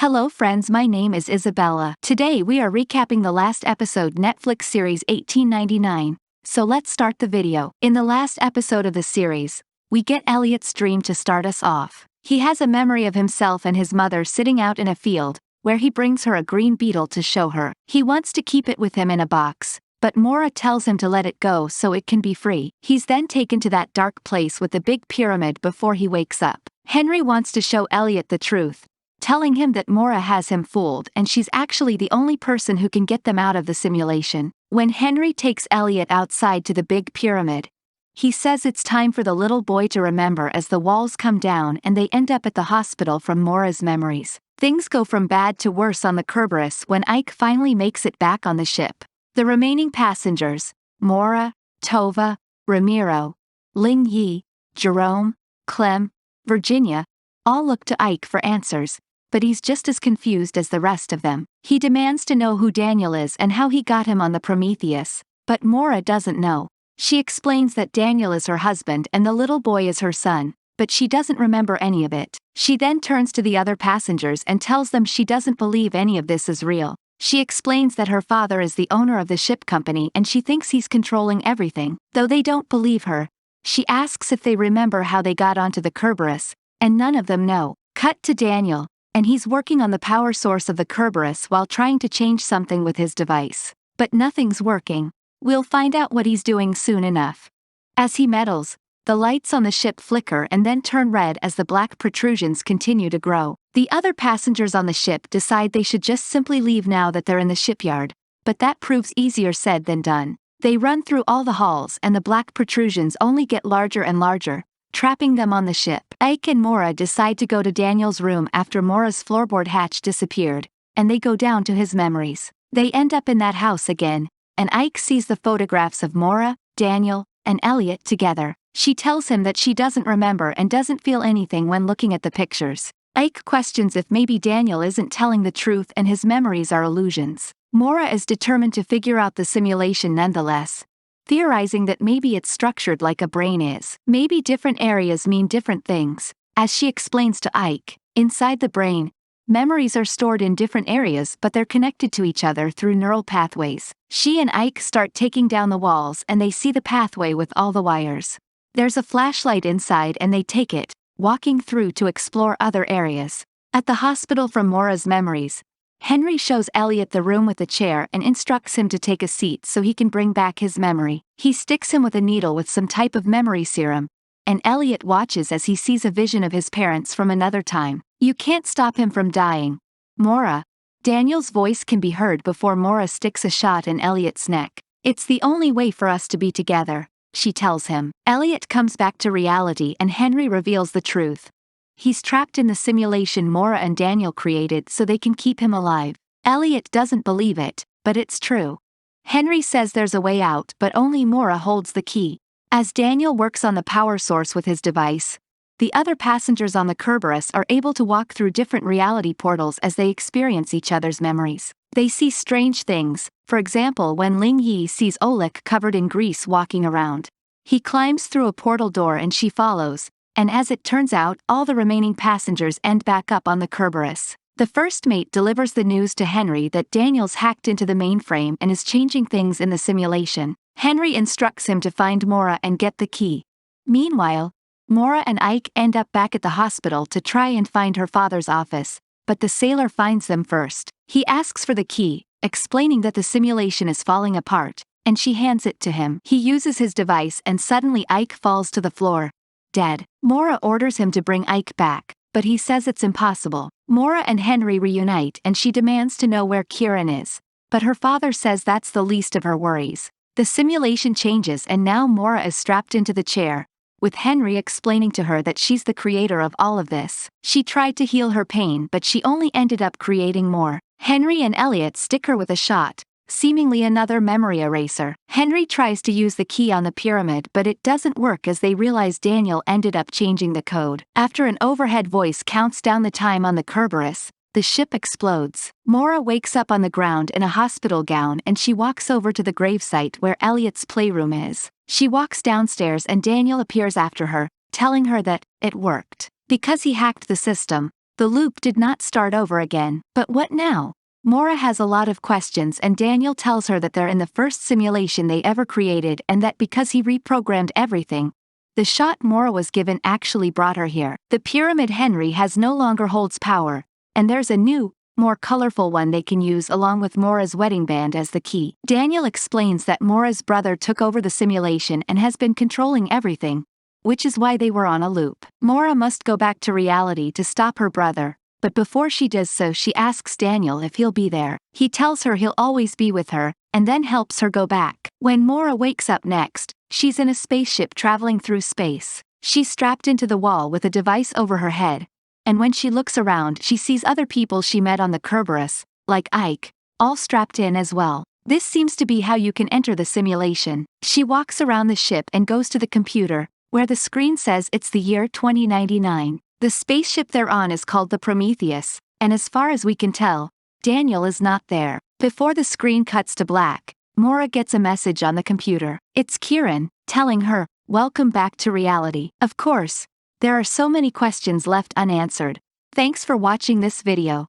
Hello friends, my name is Isabella. Today we are recapping the last episode Netflix series 1899. So let's start the video. In the last episode of the series, we get Elliot's dream to start us off. He has a memory of himself and his mother sitting out in a field, where he brings her a green beetle to show her. He wants to keep it with him in a box, but Maura tells him to let it go so it can be free. He's then taken to that dark place with the big pyramid before he wakes up. Henry wants to show Elliot the truth, telling him that Maura has him fooled and she's actually the only person who can get them out of the simulation. When Henry takes Elliot outside to the big pyramid, he says it's time for the little boy to remember as the walls come down and they end up at the hospital from Maura's memories. Things go from bad to worse on the Kerberos when Ike finally makes it back on the ship. The remaining passengers, Maura, Tova, Ramiro, Ling Yi, Jerome, Clem, Virginia, all look to Ike for answers, but he's just as confused as the rest of them. He demands to know who Daniel is and how he got him on the Prometheus, but Maura doesn't know. She explains that Daniel is her husband and the little boy is her son, but she doesn't remember any of it. She then turns to the other passengers and tells them she doesn't believe any of this is real. She explains that her father is the owner of the ship company and she thinks he's controlling everything. Though they don't believe her, she asks if they remember how they got onto the Kerberos, and none of them know. Cut to Daniel, and he's working on the power source of the Kerberos while trying to change something with his device. But nothing's working. We'll find out what he's doing soon enough. As he meddles, the lights on the ship flicker and then turn red as the black protrusions continue to grow. The other passengers on the ship decide they should just simply leave now that they're in the shipyard, but that proves easier said than done. They run through all the halls and the black protrusions only get larger and larger, trapping them on the ship. Ike and Maura decide to go to Daniel's room after Maura's floorboard hatch disappeared, and they go down to his memories. They end up in that house again, and Ike sees the photographs of Maura, Daniel, and Elliot together. She tells him that she doesn't remember and doesn't feel anything when looking at the pictures. Ike questions if maybe Daniel isn't telling the truth and his memories are illusions. Maura is determined to figure out the simulation nonetheless, theorizing that maybe it's structured like a brain is. Maybe different areas mean different things. As she explains to Ike, inside the brain, memories are stored in different areas but they're connected to each other through neural pathways. She and Ike start taking down the walls and they see the pathway with all the wires. There's a flashlight inside and they take it, walking through to explore other areas. At the hospital from Maura's memories, Henry shows Elliot the room with the chair and instructs him to take a seat so he can bring back his memory. He sticks him with a needle with some type of memory serum, and Elliot watches as he sees a vision of his parents from another time. You can't stop him from dying, Maura. Daniel's voice can be heard before Maura sticks a shot in Elliot's neck. It's the only way for us to be together, she tells him. Elliot comes back to reality and Henry reveals the truth. He's trapped in the simulation Maura and Daniel created so they can keep him alive. Elliot doesn't believe it, but it's true. Henry says there's a way out but only Maura holds the key. As Daniel works on the power source with his device, the other passengers on the Kerberos are able to walk through different reality portals as they experience each other's memories. They see strange things, for example when Ling Yi sees Oleg covered in grease walking around. He climbs through a portal door and she follows, and as it turns out all the remaining passengers end back up on the Kerberos. The first mate delivers the news to Henry that Daniel's hacked into the mainframe and is changing things in the simulation. Henry instructs him to find Maura and get the key. Meanwhile, Maura and Ike end up back at the hospital to try and find her father's office, but the sailor finds them first. He asks for the key, explaining that the simulation is falling apart, and she hands it to him. He uses his device and suddenly Ike falls to the floor, dead. Maura orders him to bring Ike back, but he says it's impossible. Maura and Henry reunite and she demands to know where Kieran is, but her father says that's the least of her worries. The simulation changes and now Maura is strapped into the chair, with Henry explaining to her that she's the creator of all of this. She tried to heal her pain but she only ended up creating more. Henry and Elliot stick her with a shot, seemingly another memory eraser. Henry tries to use the key on the pyramid but it doesn't work as they realize Daniel ended up changing the code. After an overhead voice counts down the time on the Kerberos, the ship explodes. Maura wakes up on the ground in a hospital gown and she walks over to the gravesite where Elliot's playroom is. She walks downstairs and Daniel appears after her, telling her that it worked. Because he hacked the system, The loop did not start over again. But what now? Mora has a lot of questions and Daniel tells her that they're in the first simulation they ever created and that because he reprogrammed everything, the shot Mora was given actually brought her here. The Pyramid Henry has no longer holds power, and there's a new, more colorful one they can use along with Mora's wedding band as the key. Daniel explains that Mora's brother took over the simulation and has been controlling everything, which is why they were on a loop. Mora must go back to reality to stop her brother, but before she does so she asks Daniel if he'll be there. He tells her he'll always be with her, and then helps her go back. When Mora wakes up next, she's in a spaceship traveling through space. She's strapped into the wall with a device over her head, and when she looks around she sees other people she met on the Kerberos, like Ike, all strapped in as well. This seems to be how you can enter the simulation. She walks around the ship and goes to the computer, where the screen says it's the year 2099. The spaceship they're on is called the Prometheus, and as far as we can tell, Daniel is not there. Before the screen cuts to black, Mora gets a message on the computer. It's Kieran, telling her, "Welcome back to reality." Of course, there are so many questions left unanswered. Thanks for watching this video.